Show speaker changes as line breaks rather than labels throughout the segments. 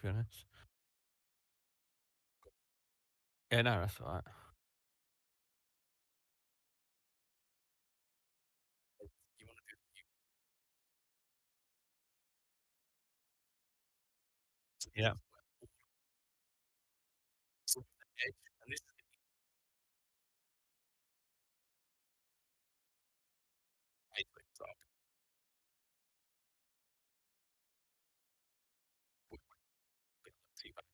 be honest. Yeah, no, that's all right.
You wanna do so this
Yeah,
is where all sort of the edge, and this is the edge up with my ability, but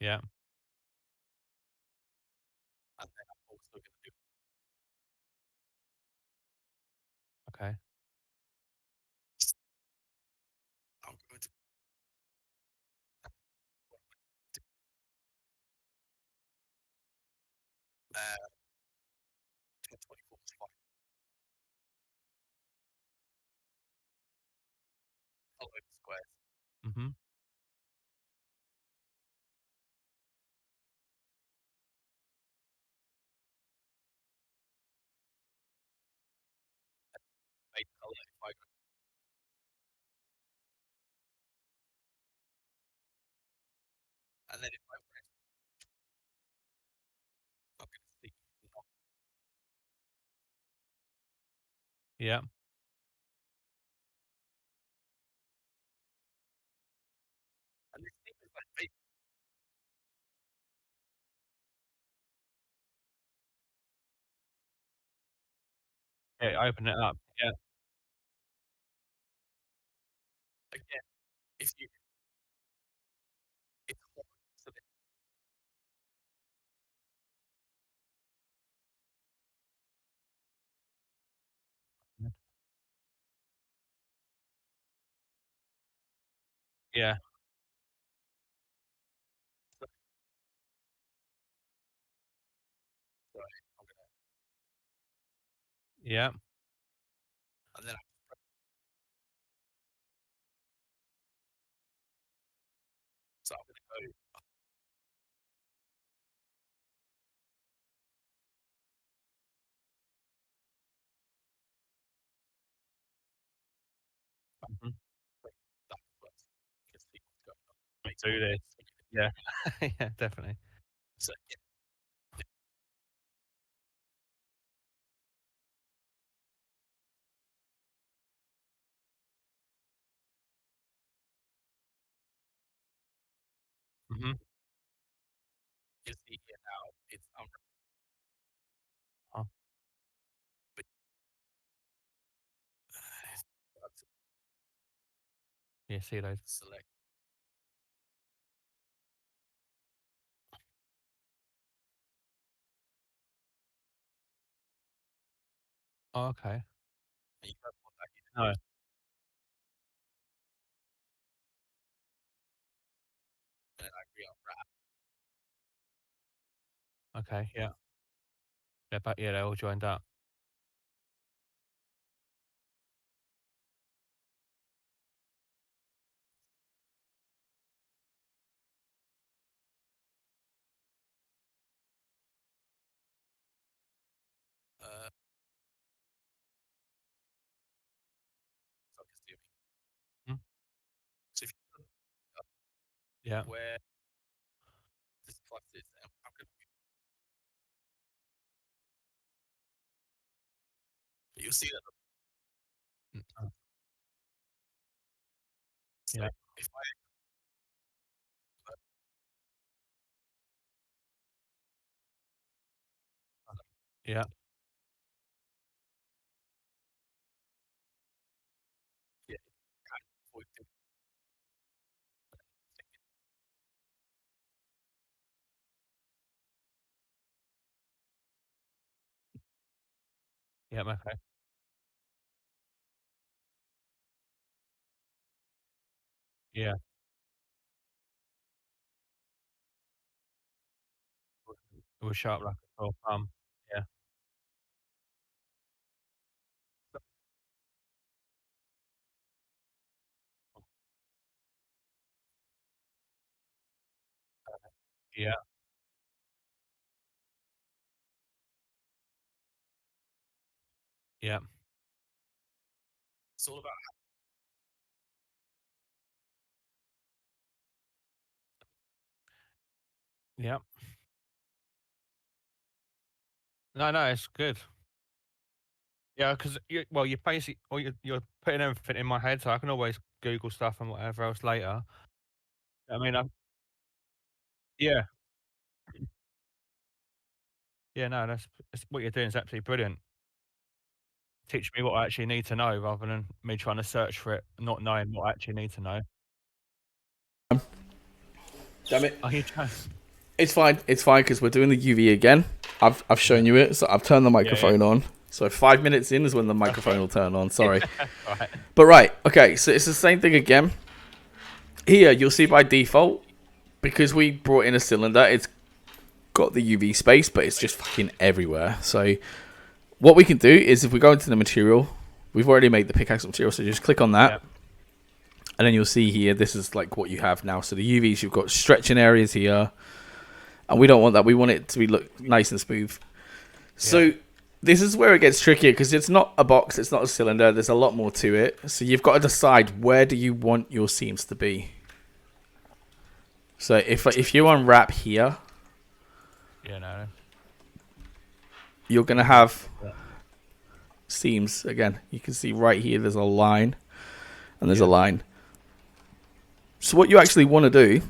yeah,
and then I'm also gonna do
okay.
I'm going to do, 1024 is fine. Follow the squares,
Mhm.
make colour if I go, and then if I press, I'm gonna see not,
Yeah,
and this thing is like big
yeah, open it up. Yeah,
again, if you it's hard, so then
yeah,
so sorry, I'm gonna
yeah,
and then so I'm gonna go,
mhm.
wait, that works. Just see what's going on. Makes
Do
more
this.
sense when you
Yeah, yeah, definitely.
so yeah,
Mhm.
you see here now, it's
Oh,
but that's
yeah, see those.
select,
Oh, okay.
and you don't want that, you
No.
and then I re-unwrap,
Okay, yeah. Yeah, they're all joined up.
uh, so I'm assuming.
Mhm.
So if you look
Yeah,
where this plus is, I'm gonna you'll see that so
yeah,
if I
yeah,
yeah, kind of avoid doing
yeah, okay. Yeah, it was sharp like a sore thumb. Yeah, yeah, yeah,
It's all about.
Yeah. No, no, it's good. Yeah, because you're basically, or you're putting everything in my head, so I can always Google stuff and whatever else later. I mean, yeah, yeah, no, that's what you're doing is absolutely brilliant. Teach me what I actually need to know rather than me trying to search for it, not knowing what I actually need to know.
Damn it.
Are you trying?
It's fine. It's fine because we're doing the UV again. I've
Yeah,
shown you it, so I've turned the
yeah, yeah.
microphone on. So 5 minutes in is when the microphone
Okay.
will turn on. Sorry,
Right.
but right, okay. So it's the same thing again. Here you'll see by default because we brought in a cylinder. It's got the UV space, but it's just fucking everywhere. So what we can do is if we go into the material, we've already made the pickaxe material. So just click on that,
Yeah,
and then you'll see here. This is like what you have now. So the UVs, you've got stretching areas here. And we don't want that. We want it to be look nice and smooth.
yeah,
So this is where it gets trickier because it's not a box, it's not a cylinder. There's a lot more to it. So you've got to decide where do you want your seams to be. So if you unwrap here,
yeah, no.
you're gonna have seams again. You can see right here. There's a line, and there's a
Yeah,
line. So what you actually want to do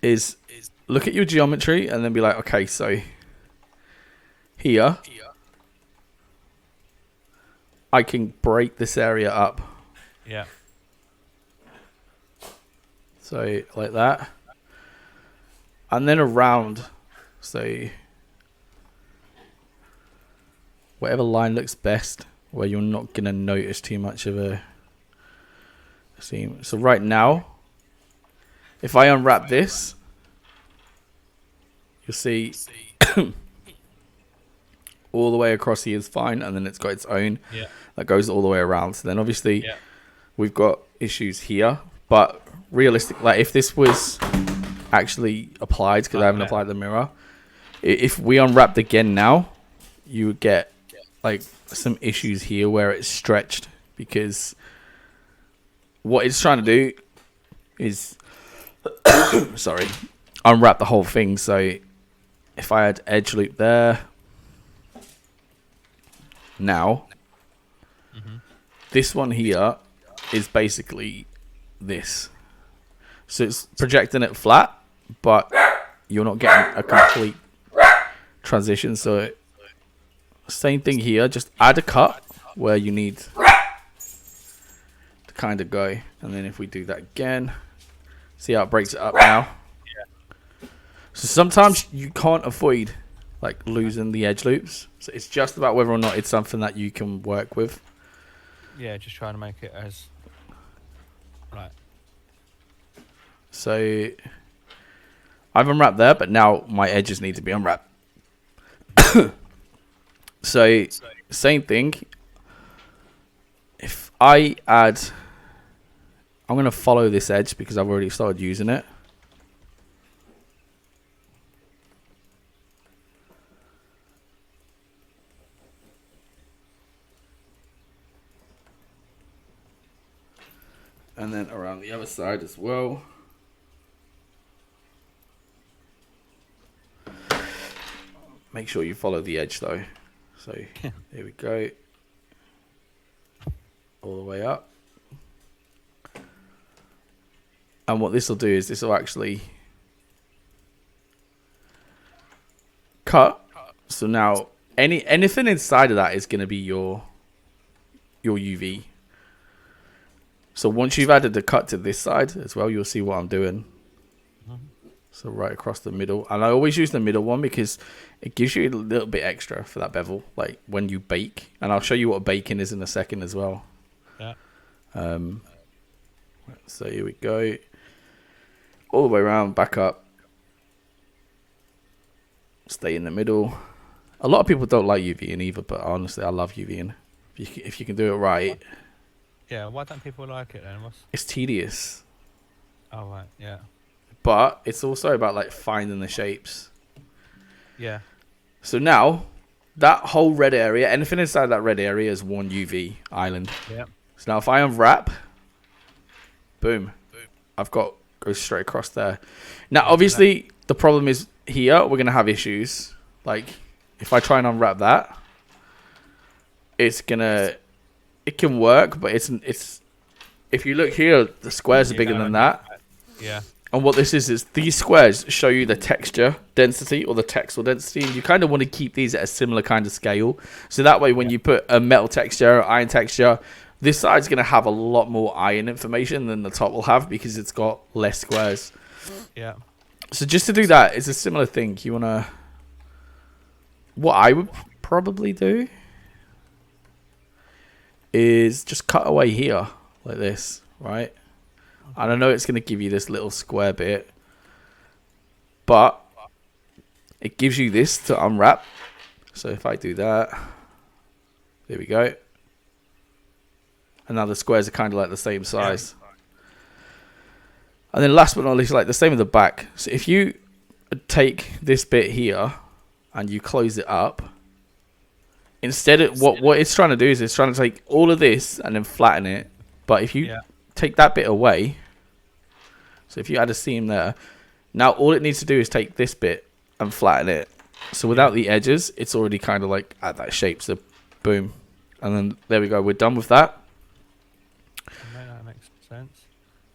is look at your geometry and then be like, okay, so here I can break this area up.
yeah,
So like that. And then around, so whatever line looks best, where you're not going to notice too much of a seam. So right now, if I unwrap this, you'll see all the way across here is fine. And then it's got its own
yeah,
that goes all the way around. So then obviously
yeah,
we've got issues here. But realistic, like if this was actually applied, because I
like
haven't
that.
applied the mirror, if we unwrapped again now, you would get like some issues here where it's stretched because what it's trying to do is sorry, unwrap the whole thing. So if I had edge loop there now, this one here is basically this. So it's projecting it flat, but you're not getting a complete transition. So same thing here, just add a cut where you need to kind of go. And then if we do that again, see how it breaks it up now. So sometimes you can't avoid like losing the edge loops. So it's just about whether or not it's something that you can work with.
Yeah, just trying to make it as right.
So I've unwrapped there, but now my edges need to be unwrapped. So same thing. If I add, I'm going to follow this edge because I've already started using it. And then around the other side as well. Make sure you follow the edge though. So here we go. All the way up. And what this will do is this will actually cut. So now anything inside of that is going to be your UV. So once you've added the cut to this side as well, you'll see what I'm doing. So right across the middle. And I always use the middle one because it gives you a little bit extra for that bevel, like when you bake. And I'll show you what baking is in a second as well.
Yeah,
So here we go. All the way around, back up. Stay in the middle. A lot of people don't like UVing either, but honestly, I love UVing. If you can do it right,
yeah. Why don't people like it then?
it's tedious.
Oh right, yeah,
But it's also about like finding the shapes.
yeah,
So now, that whole red area, anything inside that red area is one UV island.
Yeah.
So now if I unwrap, boom, I've got go straight across there. Now
Yeah,
obviously the problem is here we're gonna have issues. Like if I try and unwrap that, it can work, but it's if you look here, the squares are bigger than that.
Yeah.
And what this is these squares show you the texture density or the textile density, and you kind of want to keep these at a similar kind of scale. So that way, when you put a metal texture, iron texture, this side's going to have a lot more iron information than the top will have because it's got less squares.
Yeah.
So just to do that, it's a similar thing. You want to... What I would probably do is just cut away here like this, right? And I know it's going to give you this little square bit, but it gives you this to unwrap. So if I do that, there we go. And now the squares are kind of like the same size. Yeah. And then last but not least, like the same with the back. So if you take this bit here and you close it up, instead of what it's trying to do is it's trying to take all of this and then flatten it. But if you take that bit away, so if you add a seam there, now all it needs to do is take this bit and flatten it. So without the edges, it's already kind of like at that shape. So boom. And then there we go. We're done with that.
That makes sense.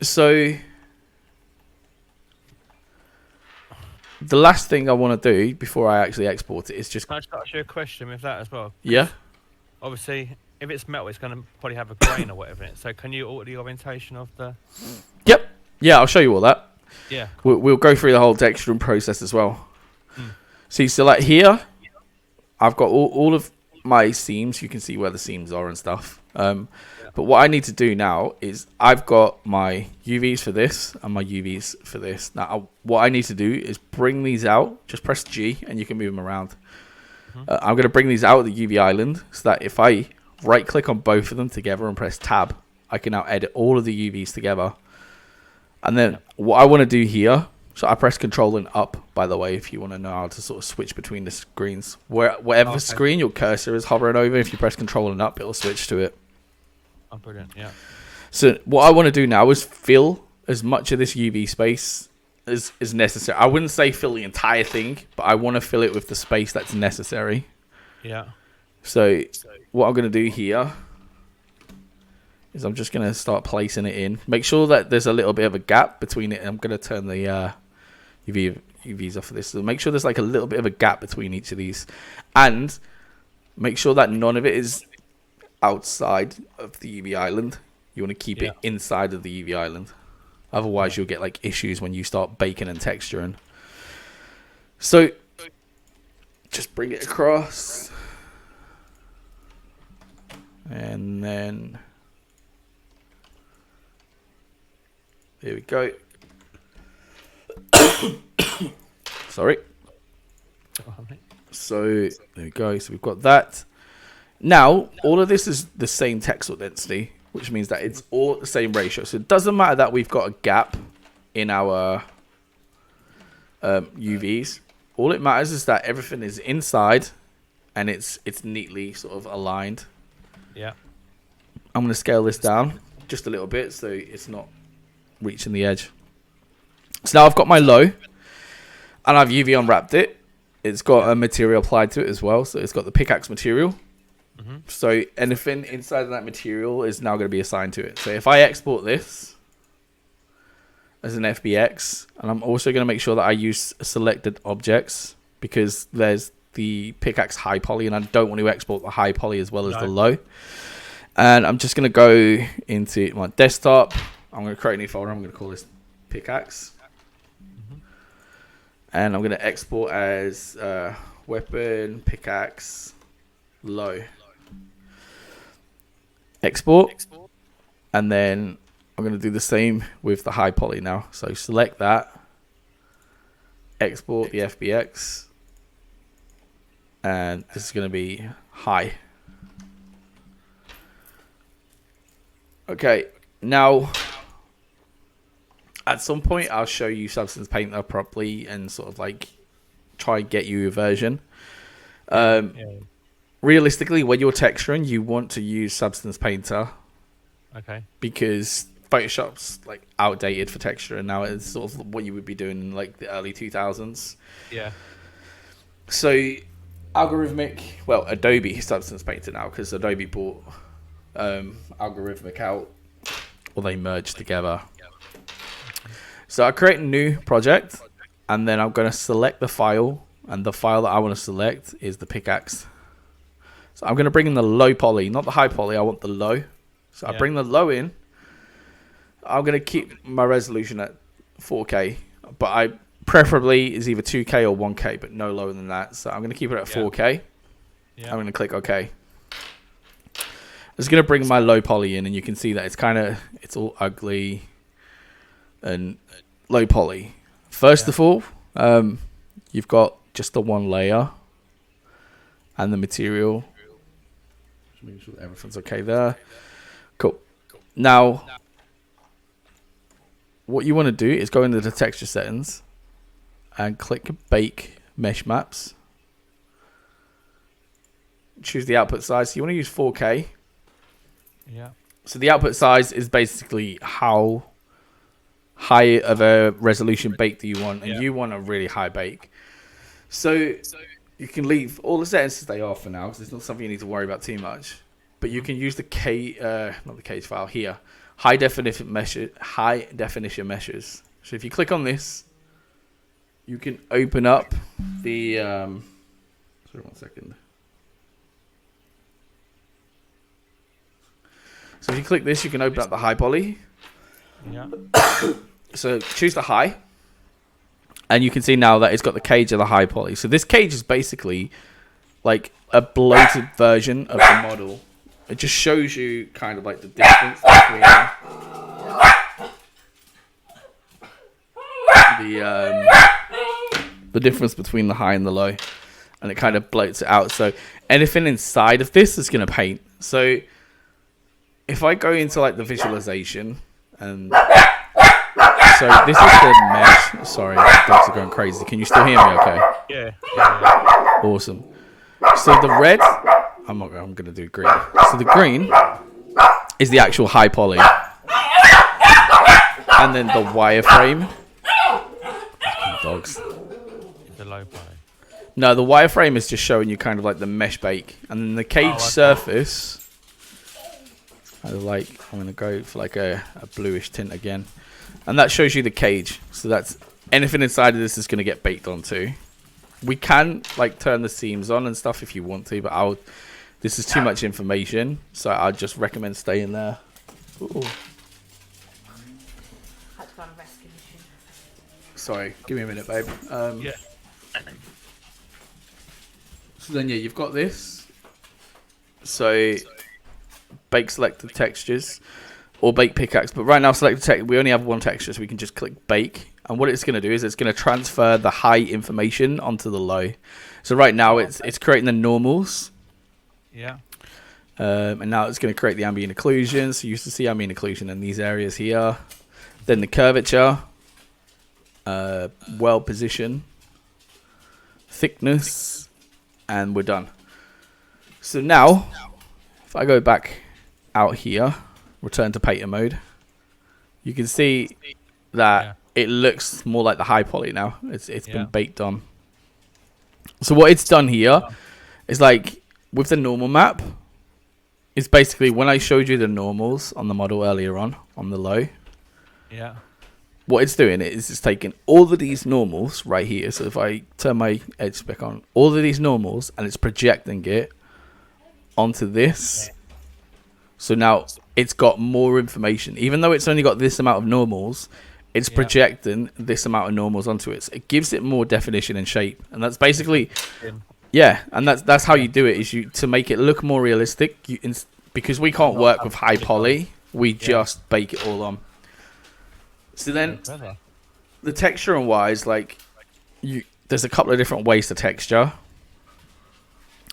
So the last thing I want to do before I actually export it is just...
Can I just ask you a question with that as well?
Yeah.
Obviously, if it's metal, it's going to probably have a grain or whatever in it. So can you alter the orientation of the...
Yep. Yeah, I'll show you all that.
Yeah. Cool.
We'll go through the whole texturing process as well. See, so like here, I've got all of my seams. You can see where the seams are and stuff. But what I need to do now is I've got my UVs for this and my UVs for this. Now, what I need to do is bring these out. Just press G and you can move them around. I'm going to bring these out of the UV island so that if I right click on both of them together and press tab, I can now edit all of the UVs together. And then what I want to do here, so I press Control and up, by the way, if you want to know how to sort of switch between the screens. Whatever screen your cursor is hovering over, if you press Control and up, it'll switch to it.
Oh, brilliant, yeah.
So what I want to do now is fill as much of this UV space as is necessary. I wouldn't say fill the entire thing, but I want to fill it with the space that's necessary.
Yeah.
So what I'm going to do here is I'm just going to start placing it in. Make sure that there's a little bit of a gap between it. I'm going to turn the UVs off of this. So make sure there's like a little bit of a gap between each of these. And make sure that none of it is outside of the UV island. You want to keep it inside of the UV island. Otherwise, you'll get like issues when you start baking and texturing. So just bring it across. And then... Here we go. Sorry. So there we go. So we've got that. Now, all of this is the same textile density, which means that it's all the same ratio. So it doesn't matter that we've got a gap in our UVs. All it matters is that everything is inside and it's neatly sort of aligned.
Yeah.
I'm going to scale this down just a little bit so it's not reaching the edge. So now I've got my low and I've UV unwrapped it. It's got a material applied to it as well. So it's got the pickaxe material. So anything inside of that material is now going to be assigned to it. So if I export this as an FBX, and I'm also going to make sure that I use selected objects because there's the pickaxe high poly and I don't want to export the high poly as well as the low. And I'm just going to go into my desktop. I'm going to create a new folder. I'm going to call this pickaxe. And I'm going to export as weapon, pickaxe, low. Export. And then I'm going to do the same with the high poly now. So select that. Export the FBX. And this is going to be high. Okay. Now... at some point, I'll show you Substance Painter properly and sort of like try and get you a version. realistically, when you're texturing, you want to use Substance Painter
Okay.
because Photoshop's like outdated for texture, and now it's sort of what you would be doing in like the early 2000s.
Yeah.
So Adobe Substance Painter now, because Adobe bought Algorithmic out, or they merged together. So I create a new project, and then I'm going to select the file, and the file that I want to select is the pickaxe. So I'm going to bring in the low poly, not the high poly. I want the low. So I bring the low in. I'm going to keep my resolution at 4K, but I preferably is either 2K or 1K, but no lower than that. So I'm going to keep it at 4K. Yeah. I'm going to click OK. It's going to bring my low poly in, and you can see that it's all ugly and low poly. First of all, you've got just the one layer and the material. Just making sure everything's okay there. Cool. Now, what you want to do is go into the texture settings and click Bake Mesh Maps. Choose the output size. So you want to use 4K.
Yeah. So
the output size is basically how high of a resolution bake do you want, and you want a really high bake. So you can leave all the settings to stay off for now, because it's not something you need to worry about too much. But you can use the not the cage file here, high definition meshes. So if you click on this, you can open up the sorry, 1 second. So if you click this, you can open up the high poly.
Yeah.
So choose the high, and you can see now that it's got the cage of the high poly. So this cage is basically like a bloated version of the model. It just shows you kind of like the difference between the difference between the high and the low, and it kind of bloats it out. So anything inside of this is going to paint. So if I go into like the visualization, and so this is the mesh. Sorry, dogs are going crazy. Can you still hear me okay?
Yeah.
Awesome. So the red, I'm going to do green. So the green is the actual high poly. And then the wireframe. Dogs.
The low poly.
No, the wireframe is just showing you kind of like the mesh bake. And then the cage surface, I'm going to go for like a bluish tint again. And that shows you the cage. So that's anything inside of this is going to get baked onto. We can like turn the seams on and stuff if you want to, but this is too much information, so I'd just recommend staying there. Ooh.
Had to go on a rescue mission.
Sorry, give me a minute, babe.
Yeah.
So then, yeah, you've got this. So, bake selected textures, or bake pickaxe. But right now, we only have one texture, so we can just click bake. And what it's going to do is it's going to transfer the high information onto the low. So right now, it's creating the normals.
Yeah.
And now it's going to create the ambient occlusion. So you used to see ambient occlusion in these areas here. Then the curvature, well position, thickness, and we're done. So now, if I go back out here, return to painter mode, you can see that it looks more like the high poly now. It's been baked on. So what it's done here is like with the normal map, it's basically when I showed you the normals on the model earlier on the low.
Yeah.
What it's doing is it's taking all of these normals right here. So if I turn my edge spec on, all of these normals, and it's projecting it onto this. So now it's got more information. Even though it's only got this amount of normals, it's projecting this amount of normals onto it. So it gives it more definition and shape. And that's basically, and that's how you do it, is to make it look more realistic. Because we can't work with high poly, we just bake it all on. So then, the texture and wise, there's a couple of different ways to texture.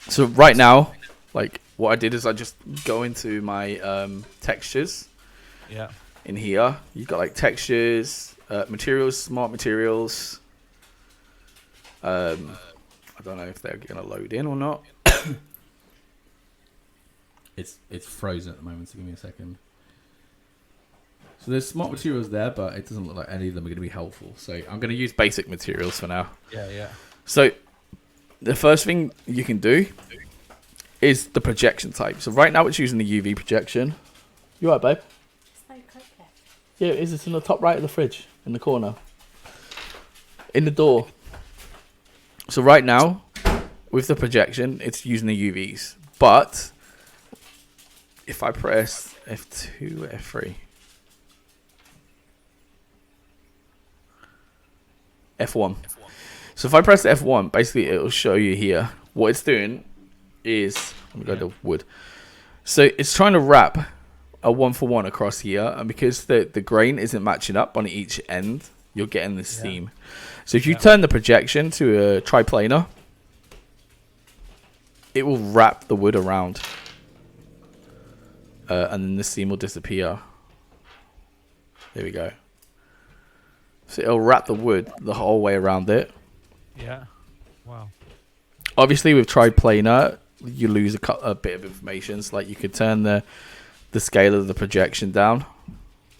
So right now, what I did is I just go into my textures.
Yeah.
In here, you've got textures, materials, smart materials. I don't know if they're gonna load in or not.
It's frozen at the moment, so give me a second. So there's smart materials there, but it doesn't look like any of them are going to be helpful. So I'm going to use basic materials for now.
Yeah.
So the first thing you can do is the projection type. So right now it's using the UV projection. You alright, babe?
It's no coke left.
Yeah, it is. It's in the top right of the fridge, in the corner. In the door. So right now, with the projection, it's using the UVs. But if I press F2, F3, F1. So if I press F1, basically it'll show you here. What it's doing is, let me go to wood. So it's trying to wrap a 1-for-1 across here, and because the grain isn't matching up on each end, you're getting this seam. So if you turn the projection to a triplanar, it will wrap the wood around, and then the seam will disappear. There we go. So it'll wrap the wood the whole way around it.
Yeah. Wow.
Obviously, with triplanar, you lose a bit of information. So like you could turn the scale of the projection down.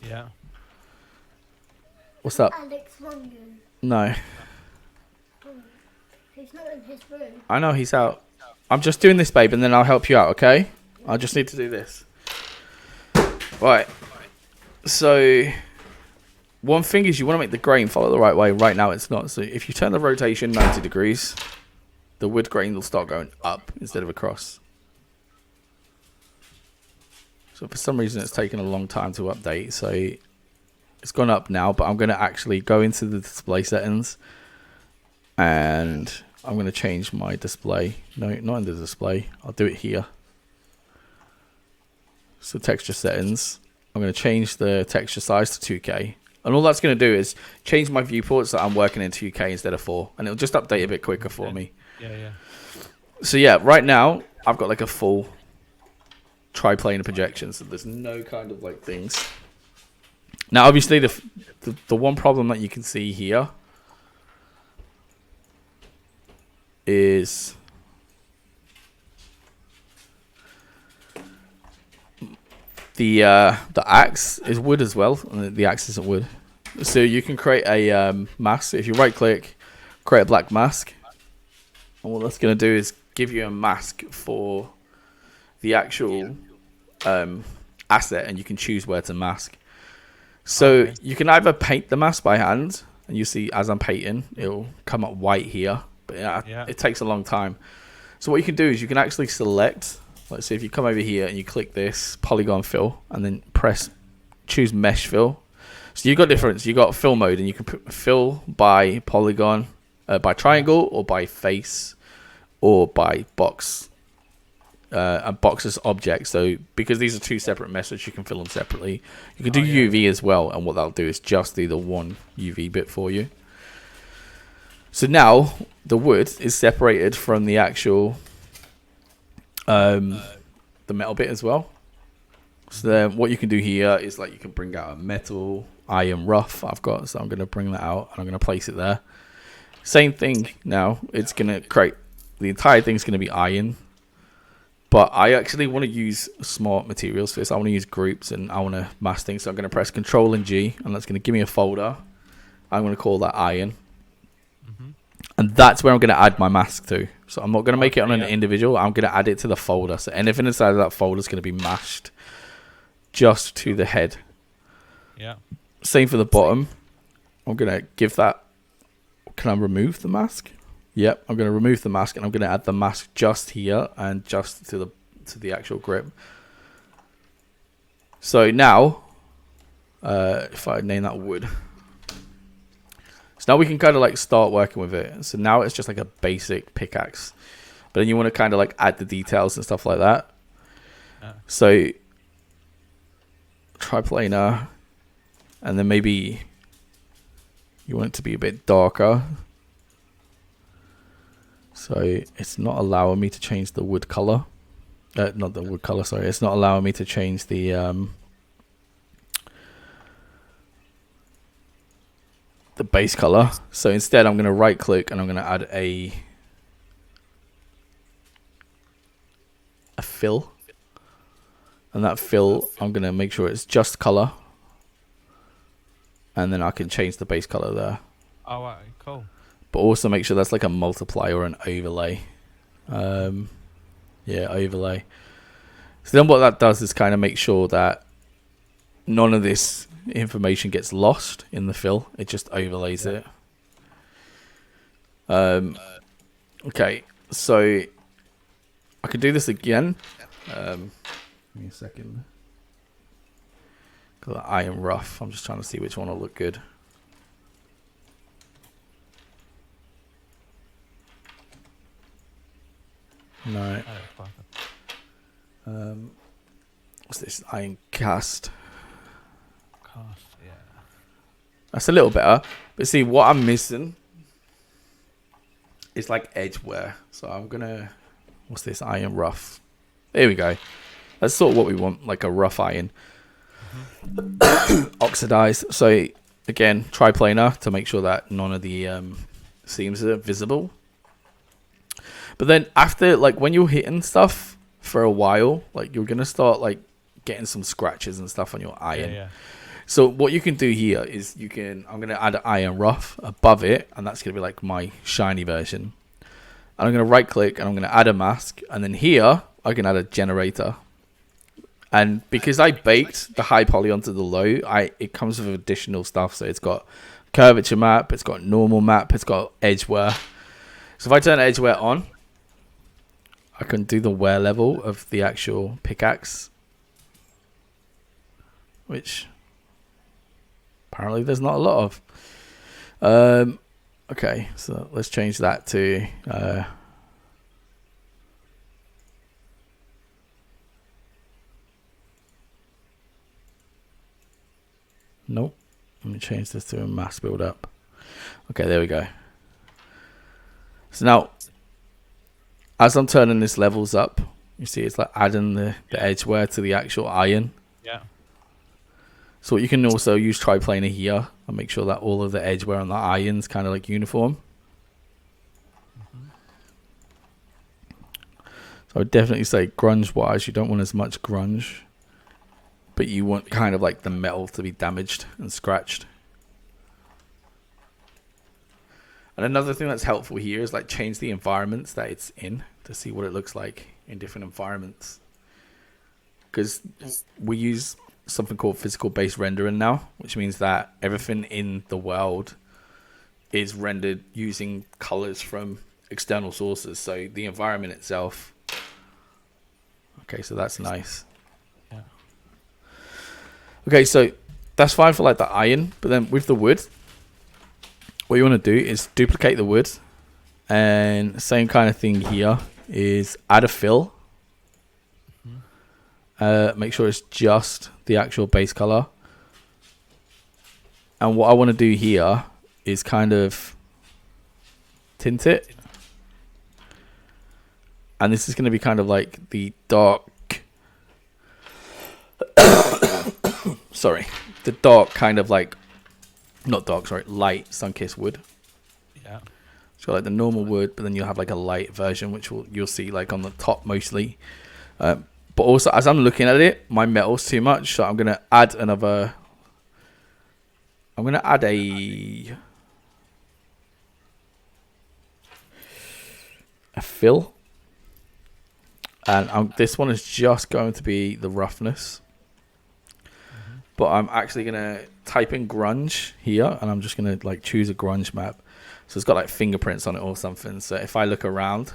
Yeah.
What's up?
Alex rung you.
No.
He's not in his room.
I know he's out. I'm just doing this, babe, and then I'll help you out, okay? I just need to do this. Right. So, one thing is you want to make the grain follow the right way. Right now it's not. So if you turn the rotation 90 degrees, the wood grain will start going up instead of across. So for some reason it's taken a long time to update. So it's gone up now, but I'm going to actually go into the display settings and I'm going to change my display. No, not in the display. I'll do it here. So texture settings. I'm going to change the texture size to 2K. And all that's going to do is change my viewport so I'm working in 2K instead of 4. And it'll just update a bit quicker for me.
Yeah.
So yeah, right now I've got like a full triplanar projection. So there's no kind of like things. Now obviously the one problem that you can see here is the axe is wood as well, and the axe isn't wood. So you can create a mask. If you right click, create a black mask, and what that's going to do is give you a mask for the actual asset, and you can choose where to mask. So you can either paint the mask by hand, and you see as I'm painting, it'll come up white here, but it takes a long time. So what you can do is you can actually select. Let's see if you come over here and you click this polygon fill and then choose mesh fill. So you've got difference. You've got fill mode and you can put fill by polygon, by triangle or by face or by box. And box as objects. So because these are two separate meshes, you can fill them separately. You can do UV as well, and what that'll do is just do the one UV bit for you. So now the wood is separated from the actual the metal bit as well. So then what you can do here is like you can bring out a metal iron rough I've got, so I'm going to bring that out and I'm going to place it there. Same thing now, it's going to create the entire thing's going to be iron, but I actually want to use smart materials for this. I want to use groups and I want to mask things, so I'm going to press Control and G and that's going to give me a folder. I'm going to call that iron. And that's where I'm going to add my mask to. So I'm not going to make it on an individual. I'm going to add it to the folder. So anything inside of that folder is going to be mashed just to the head.
Yeah.
Same for the bottom. I'm going to give that. Can I remove the mask? Yep. I'm going to remove the mask and I'm going to add the mask just here and just to the actual grip. So now, if I name that wood. So now we can kind of like start working with it. So now it's just like a basic pickaxe. But then you want to kind of like add the details and stuff like that. So triplanar. And then maybe you want it to be a bit darker. So it's not allowing me to change the wood color. Not the wood color, sorry. It's not allowing me to change the base color. So instead I'm going to right click and I'm going to add a fill. And that fill, I'm going to make sure it's just color. And then I can change the base color there.
Oh, right, cool.
But also make sure that's like a multiply or an overlay. Yeah, overlay. So then what that does is kind of make sure that none of this information gets lost in the fill. It just overlays it. Okay, so I could do this again.
Give me a second.
Got that iron rough. I'm just trying to see which one will look good. No.
Oh, perfect.
What's this? Iron cast.
Cast, yeah.
That's a little better. But see, what I'm missing is like edge wear. So I'm gonna. What's this? Iron rough. There we go. That's sort of what we want, like a rough iron. Oxidized. So again, triplanar to make sure that none of the seams are visible. But then after, like when you're hitting stuff for a while, like you're gonna start like getting some scratches and stuff on your iron.
Yeah.
So what you can do here is I'm gonna add an iron rough above it, and that's gonna be like my shiny version. And I'm gonna right click and I'm gonna add a mask, and then here I can add a generator. And because I baked the high poly onto the low, it comes with additional stuff. So it's got curvature map, it's got normal map, it's got edge wear. So if I turn edge wear on, I can do the wear level of the actual pickaxe, which apparently there's not a lot of. Okay, so let's change that to nope. Let me change this to a mass build up. Okay, there we go. So now, as I'm turning this levels up, you see it's like adding the edge wear to the actual iron.
Yeah.
So you can also use triplanar here and make sure that all of the edge wear on the iron's kind of like uniform. So I would definitely say grunge wise, you don't want as much grunge, but you want kind of like the metal to be damaged and scratched. And another thing that's helpful here is like change the environments that it's in to see what it looks like in different environments. Because we use something called physical based rendering now, which means that everything in the world is rendered using colors from external sources. So the environment itself. Okay, so that's nice.
Yeah.
Okay, so that's fine for like the iron, but then with the wood, what you want to do is duplicate the wood, and same kind of thing here is add a fill. Make sure it's just the actual base color. And what I want to do here is kind of tint it. And this is going to be kind of like the dark... sorry. The dark kind of like... Not dark, sorry. Light sun-kissed wood.
Yeah.
So like the normal wood, but then you'll have like a light version, which you'll see like on the top mostly. But also, as I'm looking at it, my metal's too much, so I'm going to add another... I'm going to add a fill. And this one is just going to be the roughness. But I'm actually going to type in grunge here, and I'm just going to like choose a grunge map. So it's got like fingerprints on it or something. So if I look around,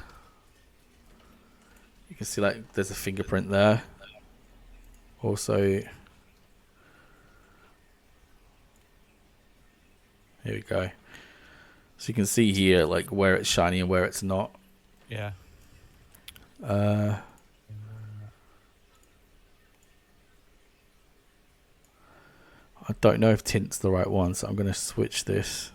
you can see like there's a fingerprint there. Also, here we go. So you can see here like where it's shiny and where it's not.
Yeah.
I don't know if tint's the right one, so I'm going to switch this.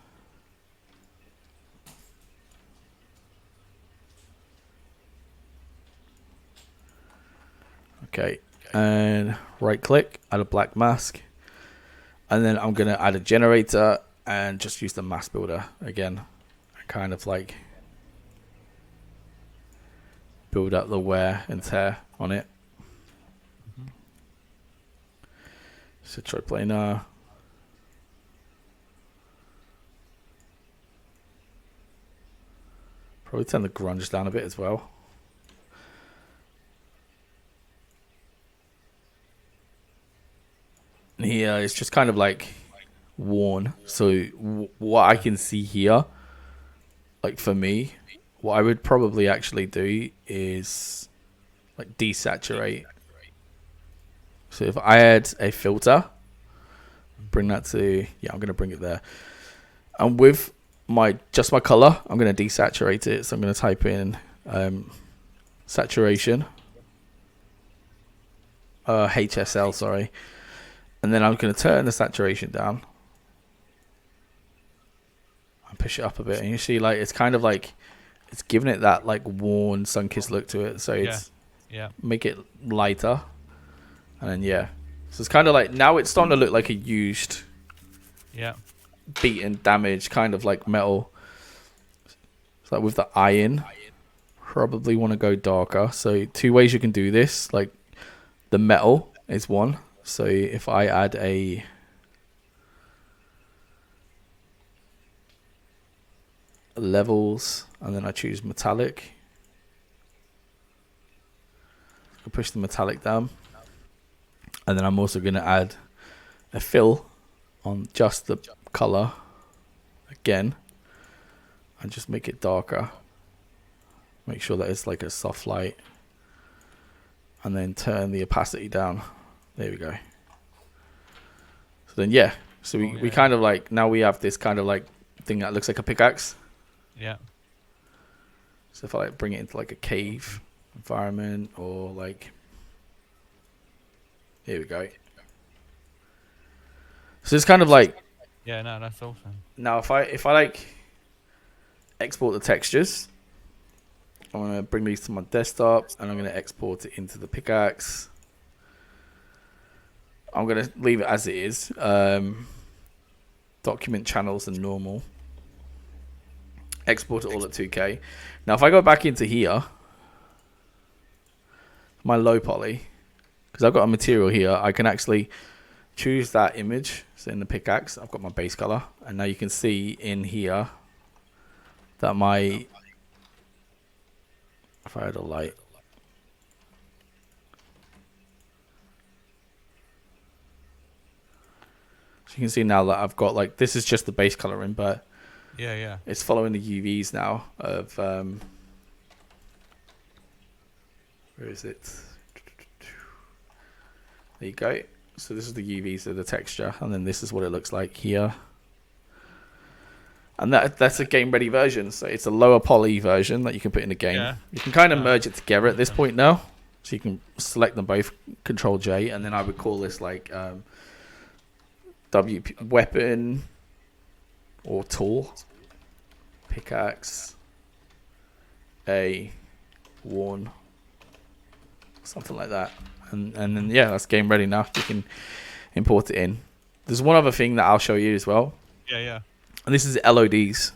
Okay, and right click, add a black mask. And then I'm going to add a generator and just use the mask builder again. Kind of like build up the wear and tear on it. So try planar. Probably turn the grunge down a bit as well. And here it's just kind of like worn. So what I can see here, like for me, what I would probably actually do is like desaturate. So if I add a filter, bring that to, yeah, I'm going to bring it there. And with my color, I'm going to desaturate it. So I'm going to type in saturation, HSL, sorry. And then I'm going to turn the saturation down and push it up a bit. And you see, like, it's kind of like, it's giving it that like worn, sun-kissed look to it. So it's, make it lighter. And then, yeah. So it's kind of like, now it's starting to look like a used, beaten, damaged kind of like metal. So like with the iron, probably want to go darker. So 2 ways you can do this. Like the metal is one. So if I add a levels and then I choose metallic, I'll push the metallic down. And then I'm also going to add a fill on just the color again and just make it darker. Make sure that it's like a soft light and then turn the opacity down. There we go. So then, yeah. So we kind of like, now we have this kind of like thing that looks like a pickaxe.
Yeah.
So if I like bring it into like a cave environment or like, here we go. So it's kind of like,
Yeah, no, that's awesome.
now if I like export the textures, I'm going to bring these to my desktop and I'm going to export it into the pickaxe. I'm going to leave it as it is. Document channels and normal. Export it all at 2K. Now if I go back into here, my low poly, because I've got a material here, I can actually choose that image. So in the pickaxe, I've got my base color. And now you can see in here that my, if I had a light, so you can see now that I've got like, this is just the base coloring, but it's following the UVs now of, where is it? There you go. So this is the UVs of the texture, and then this is what it looks like here. And that's a game ready version. So it's a lower poly version that you can put in the game. Yeah. You can kind of merge it together at this point now. So you can select them both, Control J, and then I would call this like WP weapon or tool, pickaxe, a worn, something like that. And then yeah, that's game ready now. You can import it in. There's one other thing that I'll show you as well.
Yeah.
And this is LODs.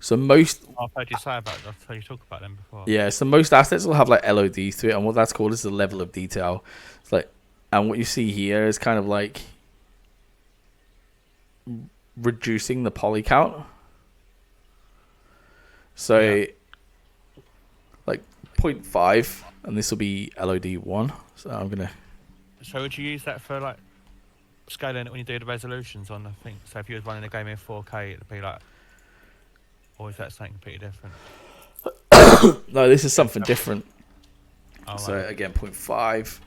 So most,
I've heard you say about that. I've heard you talk about them before.
yeah, so most assets will have like LODs to it, and what that's called is the level of detail. It's like, and what you see here is kind of like reducing the poly count. So like 0.5, and this will be LOD 1. So I'm gonna.
So would you use that for like scaling it when you do the resolutions on the thing? So if you was running a game in 4K, it'd be like, or is that something completely different?
No, this is something different.
Oh,
So
right.
again, 0.5,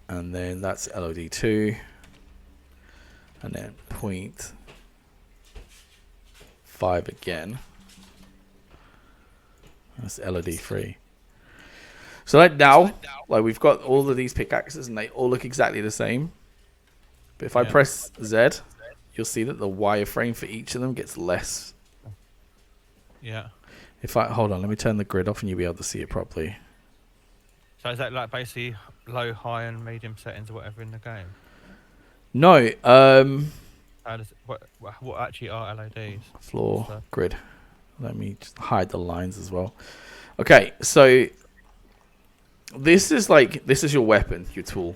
and then that's LOD 2, and then 0.5 again. That's LOD 3. So like now, like we've got all of these pickaxes and they all look exactly the same. But if I press Z, you'll see that the wireframe for each of them gets less.
Yeah.
If I hold on, let me turn the grid off and you'll be able to see it properly.
So is that like basically low, high, and medium settings or whatever in the game?
No,
How does it, what actually are LODs?
floor
So-
grid. Let me just hide the lines as well. Okay, so this is your weapon, your tool.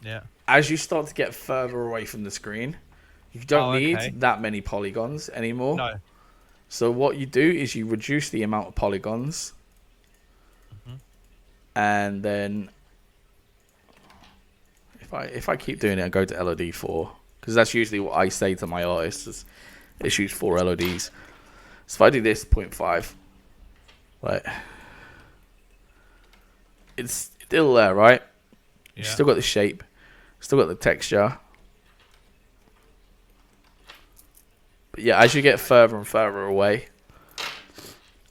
Yeah.
as you start to get further away from the screen, you don't need
okay.
that many polygons anymore.
No.
So what you do is you reduce the amount of polygons, and then if I keep doing it and go to LOD 4, because that's usually what I say to my artists is let's use 4 LODs. So if I do this 0.5, like it's still there, right?
Yeah.
You still got the shape, still got the texture. But yeah, as you get further and further away,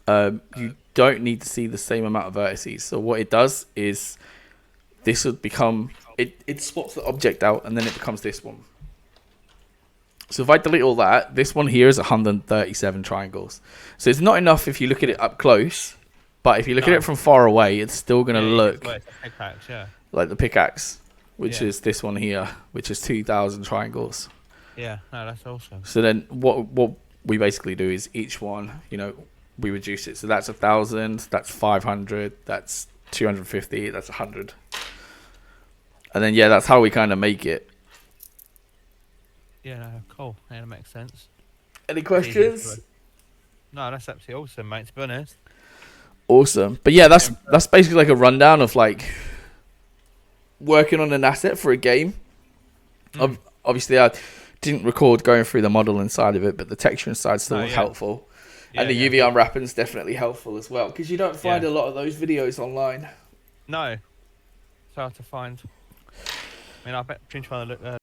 you don't need to see the same amount of vertices. So what it does is this would become it swaps the object out, and then it becomes this one. So if I delete all that, this one here is 137 triangles. So it's not enough if you look at it up close, but if you look at it from far away, it's still going to look
It's a pickaxe, yeah.
like the pickaxe, which is this one here, which is 2,000 triangles.
Yeah, no, that's awesome.
So then what we basically do is each one, we reduce it. So that's 1,000, that's 500, that's 250, that's 100. And then, yeah, that's how we kind of make it.
Yeah, no, cool. Yeah, that makes sense.
Any questions?
No, that's absolutely awesome, mate, to be honest.
Awesome. But yeah, that's basically like a rundown of like working on an asset for a game. Obviously, I didn't record going through the model inside of it, but the texture inside still was helpful.
Yeah,
and the UV unwrapping is definitely helpful as well, because you don't find a lot of those videos online.
No. It's hard to find. I mean, I bet trying to look